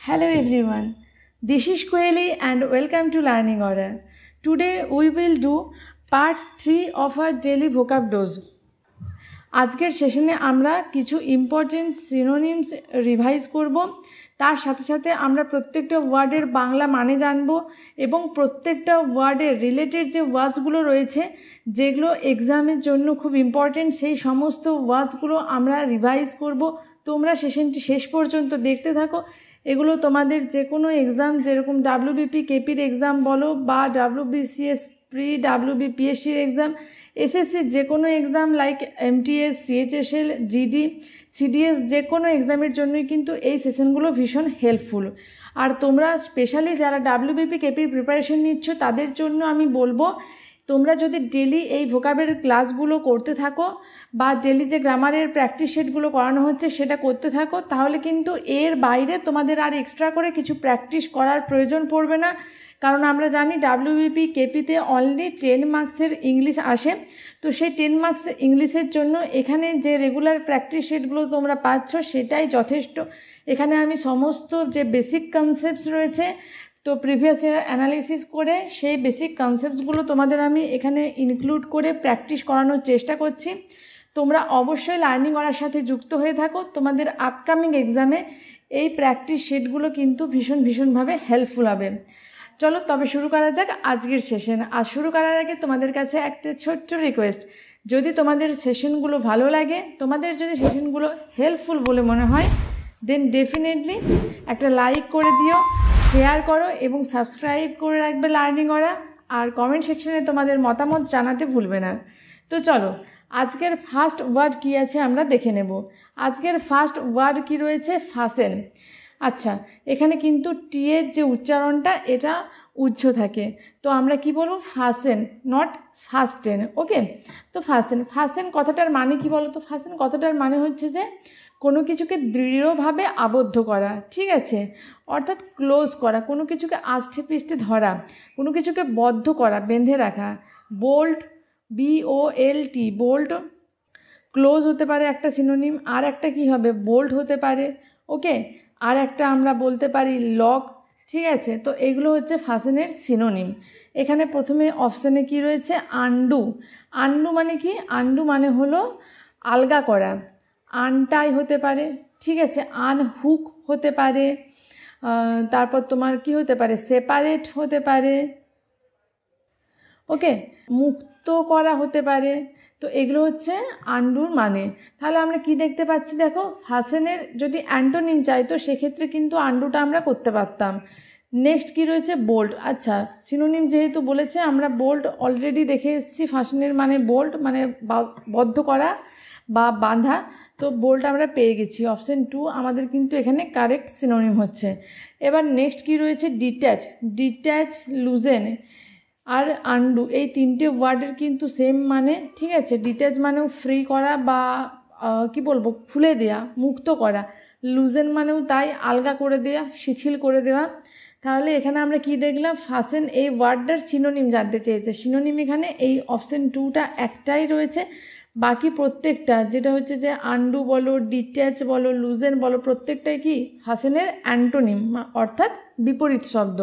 Hello everyone, this is Kweli and welcome to Learning Order. Today we will do part 3 of our daily vocab dose. আজকের সেশনে আমরা কিছু important synonyms revise করব, তার সাথে সাথে আমরা প্রত্যেকটা ওয়ার্ডের বাংলা মানে জানব এবং প্রত্যেকটা ওয়ার্ডের রিলেটেড যে ওয়ার্ডসগুলো রয়েছে যেগুলো এক্সামের জন্য খুব ইম্পর্টেন্ট সেই সমস্ত ওয়ার্ডসগুলো আমরা রিভাইজ করব। তোমরা সেশনটি শেষ পর্যন্ত দেখতে থাকো। এগুলো তোমাদের যে কোনো এক্সাম, যেরকম ডাব্লিউবিপি কেপির এক্সাম বলো বা ডাব্লিউবিসিএস প্রি ডাব্লিউবিপিএসসির এক্সাম, এসএসসির যে কোনো exam like MTS, CHSL, GD, CDS, যে কোনো এক্সামের জন্যই কিন্তু এই সেশনগুলো ভীষণ হেল্পফুল। আর তোমরা স্পেশালি যারা ডাব্লিউবিপি কেপির প্রিপারেশন নিচ্ছ তাদের জন্য আমি বলবো, তোমরা যদি ডেলি এই ভোকাবের ক্লাসগুলো করতে থাকো বা ডেলি যে গ্রামারের প্র্যাকটিস সেটগুলো করানো হচ্ছে সেটা করতে থাকো, তাহলে কিন্তু এর বাইরে তোমাদের আর এক্সট্রা করে কিছু প্র্যাকটিস করার প্রয়োজন পড়বে না। কারণ আমরা জানি ডাব্লিউবিপি কেপিতে অনলি 10 মার্কসের ইংলিশ আসে, তো সেই 10 মার্কস ইংলিশের জন্য এখানে যে রেগুলার প্র্যাকটিস সেটগুলো তোমরা পাচ্ছ সেটাই যথেষ্ট। এখানে আমি সমস্ত যে বেসিক কনসেপ্টস রয়েছে তো প্রিভিয়াস ইয়ার অ্যানালিসিস করে সেই বেসিক কনসেপ্টসগুলো তোমাদের আমি এখানে ইনক্লুড করে প্র্যাকটিস করানোর চেষ্টা করছি। তোমরা অবশ্যই লার্নিং করার সাথে যুক্ত হয়ে থাকো, তোমাদের আপকামিং এক্সামে এই প্র্যাকটিস সেটগুলো কিন্তু ভীষণভাবে হেল্পফুল হবে। চলো তবে শুরু করা যাক আজকের সেশন। আর শুরু করার আগে তোমাদের কাছে একটা ছোট্ট রিকোয়েস্ট, যদি তোমাদের সেশনগুলো ভালো লাগে, তোমাদের যদি সেশনগুলো হেল্পফুল বলে মনে হয়, দেন ডেফিনেটলি একটা লাইক করে দিও, শেয়ার করো এবং সাবস্ক্রাইব করে রাখবে লার্নিং করা। আর কমেন্ট সেকশনে তোমাদের মতামত জানাতে ভুলবে না। তো চলো আজকের ফার্স্ট ওয়ার্ড কী আছে আমরা দেখে নেব। আজকের ফার্স্ট ওয়ার্ড কি রয়েছে? ফাসেন। আচ্ছা, এখানে কিন্তু টি এর যে উচ্চারণটা এটা উচ্চ থাকে, তো আমরা কি বলবো? ফাসেন, নট ফাস্টেন। ওকে, তো ফাসেন কথাটার মানে কি বলো তো? ফাসেন কথাটার মানে হচ্ছে যে কোনো কিছুকে দৃঢ়ভাবে আবদ্ধ করা, ঠিক আছে, অর্থাৎ ক্লোজ করা, কোনো কিছুকে আষ্টে পৃষ্ঠে ধরা, কোনো কিছুকে বদ্ধ করা, বেঁধে রাখা। বোল্ট, BOLT, বোল্ট ক্লোজ হতে পারে একটা সিনোনিম, আর একটা কি হবে? বোল্ট হতে পারে। ওকে, আর একটা আমরা বলতে পারি লক, ঠিক আছে। তো এগুলো হচ্ছে ফাসেনের সিনোনিম। এখানে প্রথমে অপশানে কি রয়েছে? আনডু। আনডু মানে কি? আনডু মানে হলো আলগা করা। আনটাই হতে পারে, ঠিক আছে, আনহুক হতে পারে, তারপর তোমার কি হতে পারে? সেপারেট হতে পারে, ওকে, মুক্ত করা হতে পারে। তো এগুলো হচ্ছে আন্ডুর মানে। তাহলে আমরা কি দেখতে পাচ্ছি? দেখো, ফাসেনের যদি অ্যান্টোনিম চাই তো সেক্ষেত্রে কিন্তু আন্ডুটা আমরা করতে পারতাম। নেক্সট কি রয়েছে? বোল্ট। আচ্ছা, সিনোনিম যেহেতু বলেছে, আমরা বোল্ট অলরেডি দেখে এসেছি। ফাসেনের মানে বোল্ট মানে বদ্ধ করা বা বাঁধা, তো বোল্ট আমরা পেয়ে গেছি। অপশন 2 আমাদের কিন্তু এখানে কারেক্ট সিনোনিম হচ্ছে। এবার নেক্সট কি রয়েছে? ডিট্যাচ, লুজেন আর আন্ডু, এই তিনটে ওয়ার্ডের কিন্তু সেম মানে, ঠিক আছে। ডিট্যাচ মানেও ফ্রি করা বা কি বলবো, খুলে দেয়া, মুক্ত করা। লুজেন মানেও তাই, আলগা করে দেয়া, শিথিল করে দেওয়া। তাহলে এখানে আমরা কি দেখলাম? ফাসেন এই ওয়ার্ডটার সিনোনিম জানতে চেয়েছে। সিনোনিম এখানে এই অপশন 2টা একটাই রয়েছে, বাকি প্রত্যেকটা যেটা হচ্ছে যে আন্ডু বলো, ডিট্যাচ বলো, লুজেন বলো, প্রত্যেকটাই কি ফাসেনের অ্যান্টোনিম অর্থাৎ বিপরীত শব্দ।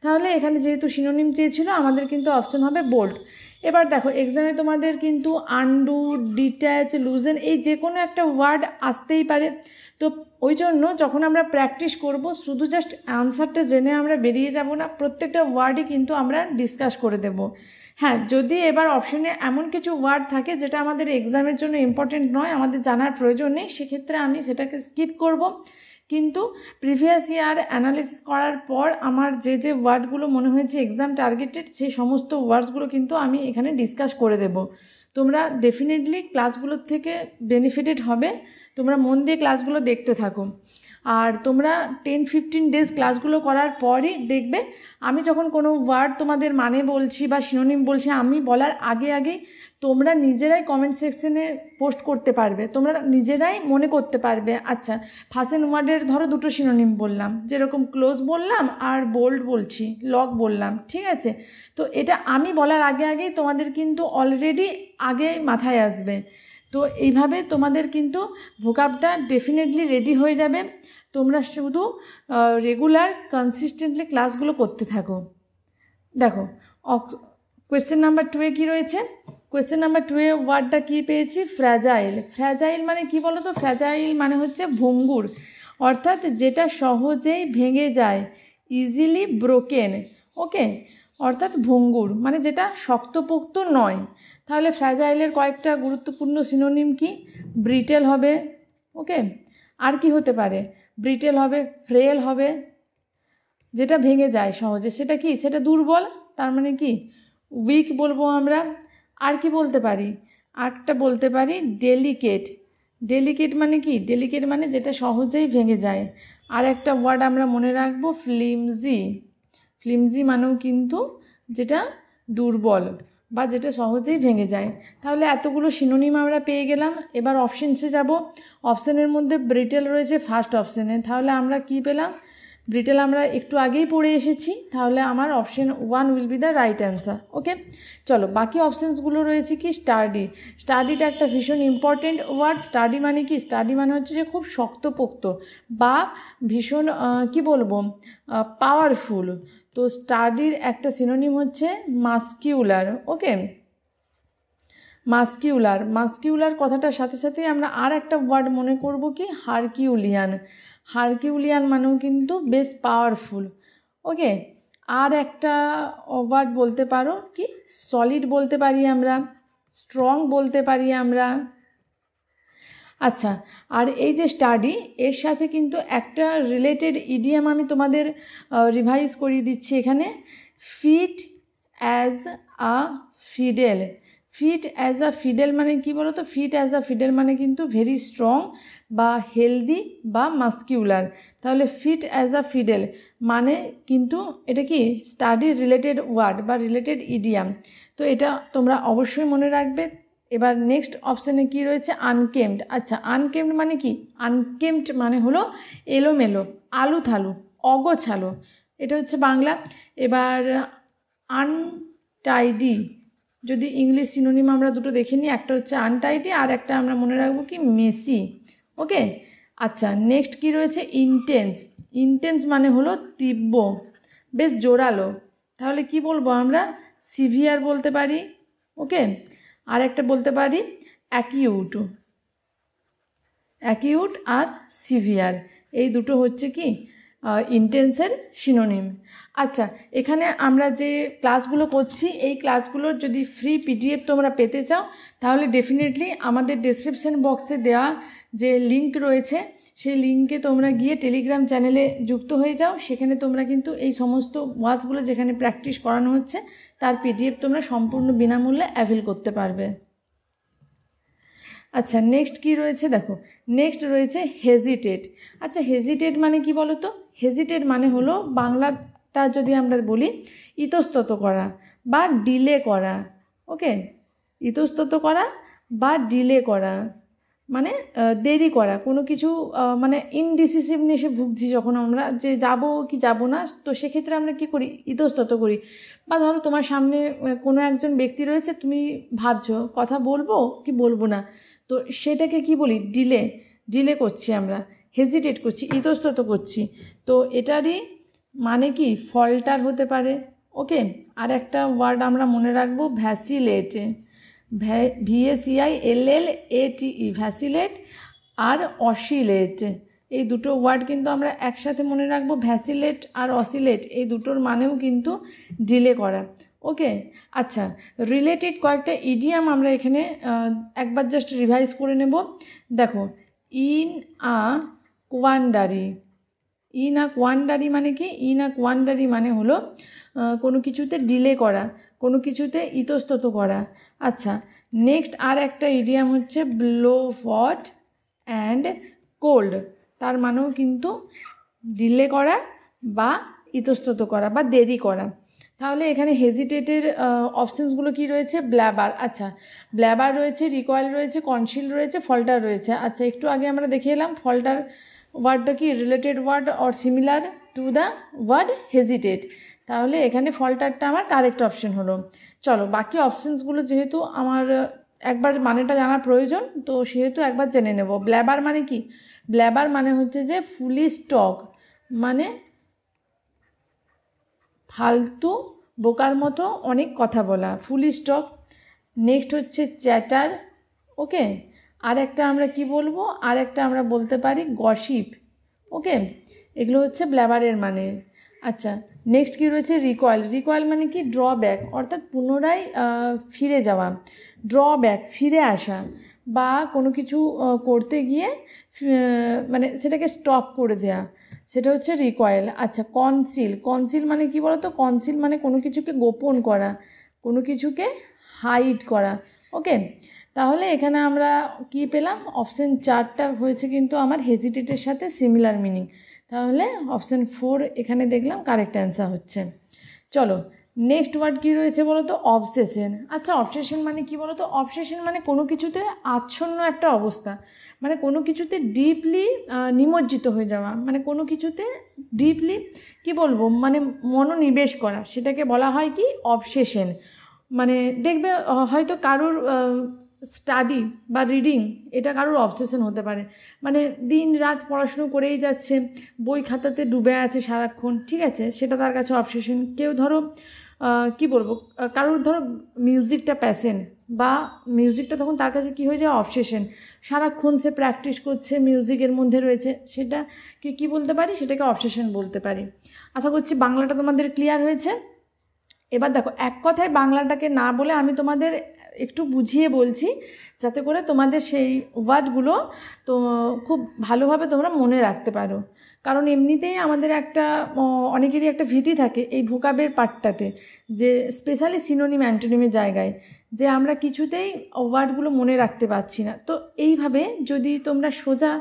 তাহলে এখানে যেহেতু সিনোনিম চেয়েছিল আমাদের কিন্তু অপশন হবে বোল্ট। এবার দেখো, এক্সামে তোমাদের কিন্তু আন্ডু, ডিট্যাচ, লুজেন এই যে কোনো একটা ওয়ার্ড আসতেই পারে। তো ওই জন্য যখন আমরা প্র্যাকটিস করব, শুধু জাস্ট অ্যান্সারটা জেনে আমরা বেরিয়ে যাব না, প্রত্যেকটা ওয়ার্ডই কিন্তু আমরা ডিসকাস করে দেব। হ্যাঁ, যদি এবার অপশনে এমন কিছু ওয়ার্ড থাকে যেটা আমাদের এক্সামের জন্য ইম্পর্টেন্ট নয়, আমাদের জানার প্রয়োজন নেই, সেক্ষেত্রে আমি সেটাকে স্কিপ করব। কিন্তু প্রিভিয়াস ইয়ার অ্যানালিসিস করার পর আমার যে ওয়ার্ডগুলো মনে হয়েছে এক্সাম টার্গেটেড, সেই সমস্ত ওয়ার্ডসগুলো কিন্তু আমি এখানে ডিসকাস করে দেব। তোমরা ডেফিনেটলি ক্লাসগুলোর থেকে বেনিফিটেড হবে, তোমরা মন দিয়ে ক্লাসগুলো দেখতে থাকো। আর তোমরা 10-15 ডেজ ক্লাসগুলো করার পরই দেখবে আমি যখন কোনো ওয়ার্ড তোমাদের মানে বলছি বা সিনোনিম বলছি, আমি বলার আগেই তোমরা নিজেরাই কমেন্ট সেকশনে পোস্ট করতে পারবে, তোমরা নিজেরাই মনে করতে পারবে। আচ্ছা, ফাসেন ওয়ার্ডের ধরো দুটো সিনোনিম বললাম, যেরকম ক্লোজ বললাম আর বোল্ড বলছি, লক বললাম, ঠিক আছে। তো এটা আমি বলার আগেই তোমাদের কিন্তু অলরেডি আগে মাথায় আসবে। তো এইভাবে তোমাদের কিন্তু ভোকাবটা ডেফিনেটলি রেডি হয়ে যাবে। তোমরা শুধু রেগুলার কনসিস্টেন্টলি ক্লাসগুলো করতে থাকো। দেখো কোয়েশ্চেন নাম্বার 2-এ কী রয়েছে? কোয়েশ্চেন নাম্বার 2-এ ওয়ার্ডটা কী পেয়েছি? ফ্র্যাজাইল। ফ্র্যাজাইল মানে কি বলো তো? ফ্র্যাজাইল মানে হচ্ছে ভঙ্গুর, অর্থাৎ যেটা সহজেই ভেঙে যায়, ইজিলি ব্রোকেন। ওকে, অর্থাৎ ভঙ্গুর মানে যেটা শক্তপোক্ত নয়। তাহলে ফ্র্যাজাইলের কয়েকটা গুরুত্বপূর্ণ সিনোনিম কি? ব্রিটেল হবে। ওকে, আর কি হতে পারে? ব্রিটেল হবে, ফ্রেল হবে, যেটা ভেঙে যায় সহজে সেটা কি? সেটা দুর্বল, তার মানে কি উইক বলবো আমরা। আর কি বলতে পারি? আরটা বলতে পারি ডেলিকেট। ডেলিকেট মানে কি? ডেলিকেট মানে যেটা সহজেই ভেঙে যায়। আর একটা ওয়ার্ড আমরা মনে রাখবো ফ্লিমজি। ফ্লিমজি মানেও কিন্তু যেটা দুর্বল বা যেটা সহজেই ভেঙে যায়। তাহলে এতগুলো সিনোনিম আমরা পেয়ে গেলাম। এবার অপশানসে যাব। অপশানের মধ্যে ব্রিটেল রয়েছে ফার্স্ট অপশানে, তাহলে আমরা কি পেলাম? ব্রিটেল আমরা একটু আগেই পড়ে এসেছি, তাহলে আমার option 1 will be the right answer. Okay, চলো বাকি অপশানসগুলো রয়েছে কি? স্টাডি। স্টাডিটা একটা ভীষণ ইম্পর্টেন্ট ওয়ার্ড। স্টাডি মানে কি? স্টাডি মানে হচ্ছে যে খুব শক্তপোক্ত বা ভীষণ কি বলবো, পাওয়ারফুল। তো স্টাডির একটা সিনোনিম হচ্ছে মাস্কিউলার। ওকে, মাস্কিউলার। মাস্কিউলার কথাটার সাথে সাথে আমরা আর একটা ওয়ার্ড মনে করব কি? হারকিউলিয়ান। হারকিউলিয়ান মানেও কিন্তু বেশ পাওয়ারফুল। ওকে, আর একটা ওয়ার্ড বলতে পারো কি? সলিড বলতে পারি আমরা, স্ট্রং বলতে পারি আমরা। আচ্ছা, আর এই যে স্টাডি, এর সাথে কিন্তু একটা রিলেটেড ইডিয়াম আমি তোমাদের রিভাইজ করিয়ে দিচ্ছি এখানে। Fit as a fiddle. Fit as a fiddle মানে কি বলো তো? ফিট অ্যাজ আ ফিডেল মানে কিন্তু ভেরি স্ট্রং বা হেলদি বা মাস্কিউলার। তাহলে ফিট অ্যাজ আ ফিডেল মানে কিন্তু এটা কি? স্টাডির রিলেটেড ওয়ার্ড বা রিলেটেড ইডিয়াম। তো এটা তোমরা অবশ্যই মনে রাখবে। এবার নেক্সট অপশানে কি রয়েছে? আনকেমড। আচ্ছা, আনকেমড মানে কি? আনকেমড মানে হলো এলোমেলো, আলু থালু, অগোছালো, এটা হচ্ছে বাংলা। এবার আনটাইডি, যদি ইংলিশ সিনোনিম আমরা দুটো দেখে নিই, একটা হচ্ছে আনটাইডি আর একটা আমরা মনে রাখবো কি? মেসি। ওকে, আচ্ছা নেক্সট কি রয়েছে? ইন্টেন্স। ইন্টেন্স মানে হলো তীব্র, বেশ জোরালো। তাহলে কি বলবো আমরা? সিভিয়ার বলতে পারি। ওকে, আর একটা বলতে পারি অ্যাকিউট। অ্যাকিউট আর সিভিয়ার, এই দুটো হচ্ছে কি ইন্টেন্সের সিনোনিম। আচ্ছা, এখানে আমরা যে ক্লাসগুলো করছি, এই ক্লাসগুলোর যদি ফ্রি পিডিএফ তোমরা পেতে চাও, তাহলে ডেফিনেটলি আমাদের ডেসক্রিপশন বক্সে দেওয়া যে লিঙ্ক রয়েছে, সেই লিঙ্কে তোমরা গিয়ে টেলিগ্রাম চ্যানেলে যুক্ত হয়ে যাও। সেখানে তোমরা কিন্তু এই সমস্ত ওয়ার্ডসগুলো যেখানে প্র্যাকটিস করানো হচ্ছে তার পিডিএফ তোমরা সম্পূর্ণ বিনামূল্যে অ্যাভেল করতে পারবে। আচ্ছা, নেক্সট কি রয়েছে? দেখো, নেক্সট রয়েছে হেজিটেট। আচ্ছা, হেজিটেট মানে কি বলো তো? হেজিটেট মানে হলো বাংলাটা যদি আমরা বলি ইতস্তত করা বা ডিলে করা। ওকে, ইতস্তত করা বা ডিলে করা মানে দেরি করা, কোনো কিছু মানে ইনডিসিসিভনেসে ভুগছি যখন আমরা, যে যাব কি যাব না, তো সেক্ষেত্রে আমরা কি করি? ইতস্তত করি। বা ধরো তোমার সামনে কোনো একজন ব্যক্তি রয়েছে, তুমি ভাবছো কথা বলবো কি বলবো না, তো সেটাকে কি বলি? ডিলে। ডিলে করছি আমরা, হেজিটেট করছি, ইতস্তত করছি। তো এটারই মানে কি? ফল্টার হতে পারে। ওকে, আর একটা ওয়ার্ড আমরা মনে রাখবো ভ্যাসিলেট। VACILLATE, ভ্যাসিলেট আর অসিলেট, এই দুটো ওয়ার্ড কিন্তু আমরা একসাথে মনে রাখবো। ভ্যাসিলেট আর অসিলেট এই দুটোর মানেও কিন্তু ডিলে করা। ওকে, আচ্ছা রিলেটেড কয়েকটা ইডিয়াম আমরা এখানে একবার জাস্ট রিভাইজ করে নেব। দেখো, ইন আ কোয়ান্ডারি। ইন আ কোয়ান্ডারি মানে কি? ইন আ কোয়ান্ডারি মানে হলো কোনো কিছুতে ডিলে করা, কোনো কিছুতে ইতস্তত করা। আচ্ছা, নেক্সট আর একটা ইডিয়াম হচ্ছে ব্লো হট অ্যান্ড কোল্ড, তার মানেও কিন্তু ডিলে করা বা ইতস্তত করা বা দেরি করা। তাহলে এখানে হেজিটেটের অপশানসগুলো কি রয়েছে? ব্ল্যাবার। আচ্ছা, ব্ল্যাবার রয়েছে, রিকয়েল রয়েছে, কনসিল রয়েছে, ফল্টার রয়েছে। আচ্ছা, একটু আগে আমরা দেখে এলাম ফল্টার ওয়ার্ডটা কি? Related word or similar to the word hesitate. তাহলে এখানে ফল্টারটা আমার কারেক্ট অপশন হলো। চলো বাকি অপশানসগুলো যেহেতু আমার একবার মানেটা জানার প্রয়োজন, তো সেহেতু একবার জেনে নেব। ব্ল্যাবার মানে কি? ব্ল্যাবার মানে হচ্ছে যে ফুলিশ টক, মানে ফালতু বোকার মতো অনেক কথা বলা, ফুলিশ টক। নেক্সট হচ্ছে চ্যাটার। ওকে, আর একটা আমরা কি বলবো, আর একটা আমরা বলতে পারি গসিপ। ওকে, এগুলো হচ্ছে ব্ল্যাবারের মানে। আচ্ছা, নেক্সট কী রয়েছে রিকয়েল। রিকয়েল মানে কি ড্রব্যাক, অর্থাৎ পুনরায় ফিরে যাওয়া, ড্রব্যাক ফিরে আসা, বা কোনো কিছু করতে গিয়ে মানে সেটাকে স্টপ করে দেওয়া, সেটা হচ্ছে রিকয়েল। আচ্ছা, কনসিল। কনসিল মানে কি বলতো, কনসিল মানে কোনো কিছুকে গোপন করা, কোনো কিছুকে হাইড করা। ওকে, তাহলে এখানে আমরা কি পেলাম, অপশান 4টা হয়েছে কিন্তু আমার হেজিটেটের সাথে সিমিলার মিনিং। তাহলে অপশান 4 এখানে দেখলাম কারেক্ট অ্যান্সার হচ্ছে। চলো নেক্সট ওয়ার্ড কী রয়েছে বলো তো, অবসেশন। আচ্ছা, অবসেশন মানে কি বলো তো, অবসেশন মানে কোনো কিছুতে আচ্ছন্ন একটা অবস্থা, মানে কোনো কিছুতে ডিপলি নিমজ্জিত হয়ে যাওয়া, মানে কোনো কিছুতে ডিপলি কি বলবো, মানে মনোনিবেশ করা, সেটাকে বলা হয় কি অবসেশন। মানে দেখবে হয়তো কারোর স্টাডি বা রিডিং, এটা কারোর অবসেশন হতে পারে, মানে দিন রাত পড়াশুনো করেই যাচ্ছে, বই খাতাতে ডুবে আছে সারাক্ষণ, ঠিক আছে, সেটা তার কাছে অবসেশন। কেউ ধরো কি বলবো, কারোর ধরো মিউজিকটা প্যাশন, বা মিউজিকটা তখন তার কাছে কী হয়ে যায়, অবসেশন, সারাক্ষণ সে প্র্যাকটিস করছে, মিউজিকের মধ্যে রয়েছে, সেটাকে কী বলতে পারি, সেটাকে অবসেশন বলতে পারি। আশা করছি বাংলাটা তোমাদের ক্লিয়ার হয়েছে। এবার দেখো, এক কথায় বাংলাটাকে না বলে আমি তোমাদের একটু বুঝিয়ে বলছি, যাতে করে তোমাদের সেই ওয়ার্ডগুলো তো খুব ভালোভাবে তোমরা মনে রাখতে পারো। কারণ এমনিতেই আমাদের একটা অনেকেরই একটা ভীতি থাকে এই ভোকাবের পার্টটাতে, যে স্পেশালি সিনোনিম অ্যান্টোনিমের জায়গায়, যে আমরা কিছুতেই ওয়ার্ডগুলো মনে রাখতে পারছি না। তো এইভাবে যদি তোমরা সোজা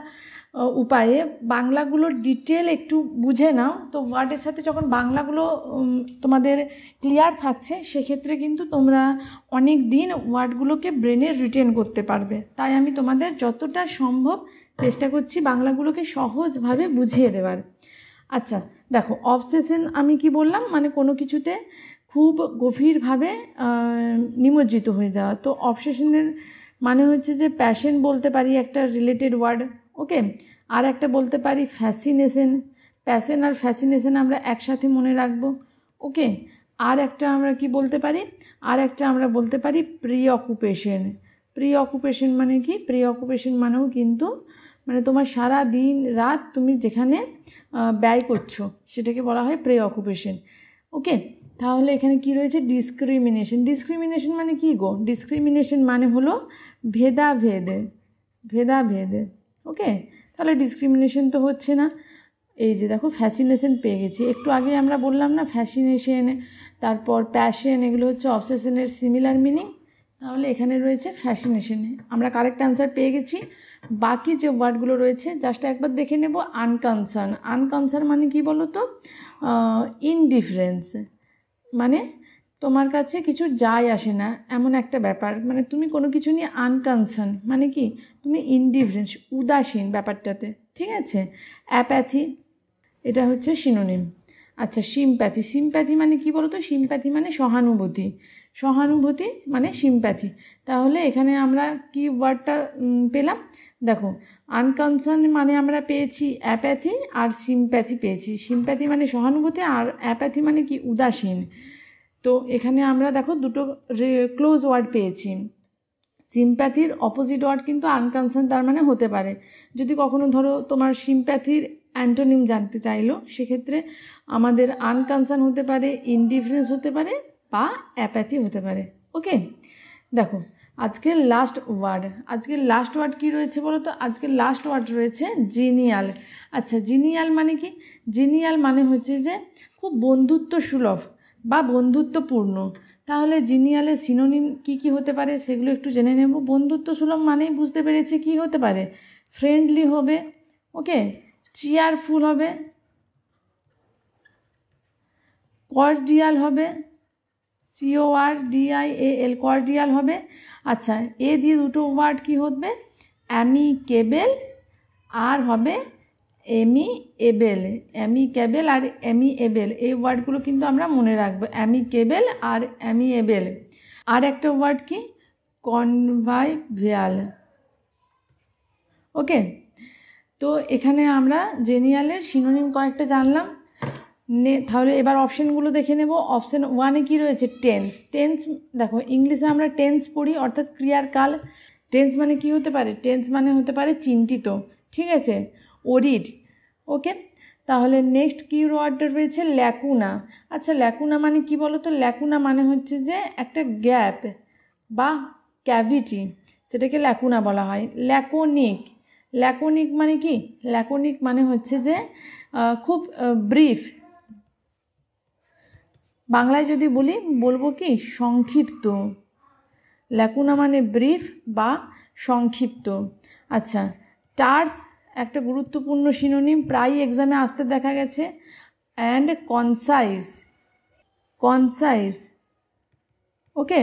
উপায়ে বাংলাগুলোর ডিটেল একটু বুঝে নাও, তো ওয়ার্ডের সাথে যখন বাংলাগুলো তোমাদের ক্লিয়ার থাকছে, সেক্ষেত্রে কিন্তু তোমরা অনেক দিন ওয়ার্ডগুলোকে ব্রেনে রিটেন করতে পারবে। তাই আমি তোমাদের যতটা সম্ভব চেষ্টা করছি বাংলাগুলোকে সহজভাবে বুঝিয়ে দেওয়ার। আচ্ছা দেখো, অবসেশন আমি কি বললাম, মানে কোনো কিছুতে খুব গভীরভাবে নিমজ্জিত হয়ে যাওয়া। তো অবসেশনের মানে হচ্ছে যে প্যাশন বলতে পারি একটা রিলেটেড ওয়ার্ড। ওকে, আর একটা বলতে পারি ফ্যাসিনেশন। প্যাশন আর ফ্যাসিনেশন আমরা একসাথে মনে রাখবো। ওকে, আর একটা আমরা কি বলতে পারি, আর একটা আমরা বলতে পারি প্রি অকুপেশন। প্রি অকুপেশন মানে কি, প্রি অকুপেশন মানেও কিন্তু মানে তোমার সারা দিন রাত তুমি যেখানে ব্যয় করছো, সেটাকে বলা হয় প্রি অকুপেশন। ওকে, তাহলে এখানে কি রয়েছে, ডিসক্রিমিনেশন। ডিসক্রিমিনেশন মানে কি গো, ডিসক্রিমিনেশন মানে হলো ভেদাভেদ, ভেদাভেদ। ওকে, তাহলে ডিসক্রিমিনেশন তো হচ্ছে না। এই যে দেখো, ফ্যাসিনেশন পেয়ে গেছি, একটু আগে আমরা বললাম না, ফ্যাসিনেশন, তারপর প্যাশন, এগুলো হচ্ছে অবসেশনের সিমিলার মিনিং। তাহলে এখানে রয়েছে ফ্যাসিনেশন, আমরা কারেক্ট অ্যান্সার পেয়ে গেছি। বাকি যে ওয়ার্ডগুলো রয়েছে জাস্ট একবার দেখে নেব। আনকনসার্ন। আনকনসার্ন মানে কি বলো তো, ইনডিফারেন্স, মানে তোমার কাছে কিছু যায় আসে না এমন একটা ব্যাপার, মানে তুমি কোনো কিছু নিয়ে আনকনসার্ন, মানে কি তুমি ইনডিফারেন্স, উদাসীন ব্যাপারটাতে, ঠিক আছে। অ্যাপ্যাথি, এটা হচ্ছে সিনোনিম। আচ্ছা, সিম্প্যাথি। সিম্প্যাথি মানে কি বলো তো, সিম্প্যাথি মানে সহানুভূতি, সহানুভূতি মানে সিম্প্যাথি। তাহলে এখানে আমরা কি ওয়ার্ডটা পেলাম, দেখো, আনকনসার্ন মানে আমরা পেয়েছি অ্যাপ্যাথি, আর সিম্প্যাথি পেয়েছি। সিম্প্যাথি মানে সহানুভূতি, আর অ্যাপ্যাথি মানে কি উদাসীন। তো এখানে আমরা দেখো দুটো ক্লোজ ওয়ার্ড পেয়েছি। সিম্প্যাথির অপোজিট ওয়ার্ড কিন্তু আনকনসার্ন, তার মানে হতে পারে। যদি কখনো ধরো তোমার সিম্প্যাথির অ্যান্টোনিম জানতে চাইলো, সেক্ষেত্রে আমাদের আনকনসার্ন হতে পারে, ইনডিফারেন্স হতে পারে, বা অ্যাপ্যাথি হতে পারে। ওকে, দেখো আজকের লাস্ট ওয়ার্ড। আজকের লাস্ট ওয়ার্ড কী রয়েছে বলো তো, আজকের লাস্ট ওয়ার্ড রয়েছে জিনিয়াল। আচ্ছা, জিনিয়াল মানে কি, জিনিয়াল মানে হচ্ছে যে খুব বন্ধুত্ব সুলভ বা বন্ধুত্বপূর্ণ। তাহলে জিনিয়ালের সিনোনিম কি কি হতে পারে সেগুলো একটু জেনে নেব। বন্ধুত্ব সুলভ মানেই বুঝতে পেরেছি কি হতে পারে, ফ্রেন্ডলি হবে। ওকে, চিয়ারফুল হবে, কর্ডিয়াল হবে, CORDIAL, কর্ডিয়াল হবে। আচ্ছা, এ দিয়ে দুটো ওয়ার্ড কি হবে, অ্যামিকেবেল আর হবে এমিএবেল। অ্যামিকেবেল আর এমিএবেল, এই ওয়ার্ডগুলো কিন্তু আমরা মনে রাখবো, অ্যামিকেবেল আর এমিএবেল। আর একটা ওয়ার্ড কি, কনভাইভিয়াল। ওকে, তো এখানে আমরা জেনিয়ালের সিনোনিম কয়েকটা জানলাম। তাহলে এবার অপশানগুলো দেখে নেব। অপশান 1-এ কী রয়েছে? টেন্স। টেন্স দেখো, ইংলিশে আমরা টেন্স পড়ি, অর্থাৎ ক্রিয়ার কাল। টেন্স মানে কি হতে পারে? টেন্স মানে হতে পারে চিন্তিত, ঠিক আছে, ওরিড। ওকে, তাহলে নেক্সট কি ওয়ার্ডটা রয়েছে? ল্যাকুনা। আচ্ছা, ল্যাকুনা মানে কি বলো তো? ল্যাকুনা মানে হচ্ছে যে একটা গ্যাপ বা ক্যাভিটি, সেটাকে ল্যাকুনা বলা হয়। ল্যাকোনিক। ল্যাকোনিক মানে কি? ল্যাকোনিক মানে হচ্ছে যে খুব ব্রিফ। বাংলায় যদি বলবো কি? সংক্ষিপ্ত। ল্যাকুনা মানে ব্রিফ বা সংক্ষিপ্ত। আচ্ছা, টার্স একটা গুরুত্বপূর্ণ সিনোনিম, প্রায় এক্সামে আসতে দেখা গেছে। And concise. Concise, okay,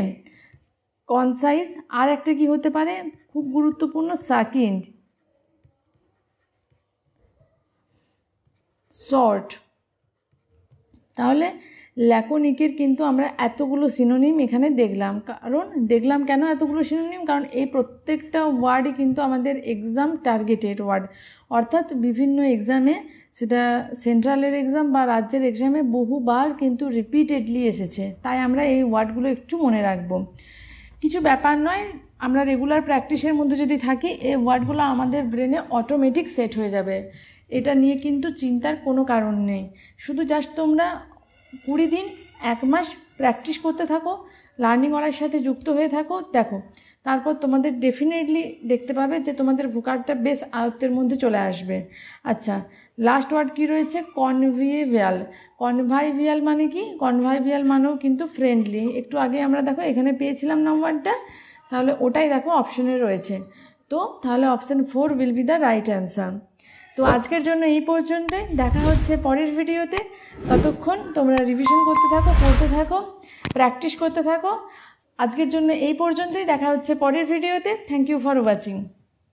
concise. আর একটা কি হতে পারে খুব গুরুত্বপূর্ণ? Succinct, short. তাহলে ল্যাকোনিকের কিন্তু আমরা এতগুলো সিনোনিম এখানে দেখলাম। দেখলাম কেন এতগুলো সিনোনিম? কারণ এই প্রত্যেকটা ওয়ার্ডই কিন্তু আমাদের এক্সাম টার্গেটেড ওয়ার্ড, অর্থাৎ বিভিন্ন এক্সামে, সেটা সেন্ট্রালের এক্সাম বা রাজ্যের এক্সামে বহুবার কিন্তু রিপিটেডলি এসেছে। তাই আমরা এই ওয়ার্ডগুলো একটু মনে রাখবো। কিছু ব্যাপার নয়, আমরা রেগুলার প্র্যাকটিসের মধ্যে যদি থাকি, এই ওয়ার্ডগুলো আমাদের ব্রেনে অটোমেটিক সেট হয়ে যাবে। এটা নিয়ে কিন্তু চিন্তার কোনো কারণ নেই। শুধু জাস্ট তোমরা 20 দিন 1 মাস প্র্যাকটিস করতে থাকো, লার্নিং অরার সাথে যুক্ত হয়ে থাকো, দেখো তারপর তোমাদের ডেফিনেটলি দেখতে পাবে যে তোমাদের ভোকাবটা বেশ আয়ত্তের মধ্যে চলে আসবে। আচ্ছা, লাস্ট ওয়ার্ড কি রয়েছে? কনভিভিয়াল। কনভাইভিয়াল মানে কি? কনভাইভিয়াল মানেও কিন্তু ফ্রেন্ডলি। একটু আগে আমরা দেখো এখানে পেয়েছিলাম নাম্বারটা, তাহলে ওটাই দেখো অপশনে রয়েছে। তো তাহলে option 4 will be the right answer. তো আজকের জন্য এই পর্যন্তই, দেখা হচ্ছে পরের ভিডিওতে। ততক্ষণ তোমরা রিভিশন করতে থাকো, পড়তে থাকো, প্র্যাকটিস করতে থাকো। আজকের জন্য এই পর্যন্তই, দেখা হচ্ছে পরের ভিডিওতে। Thank you for watching.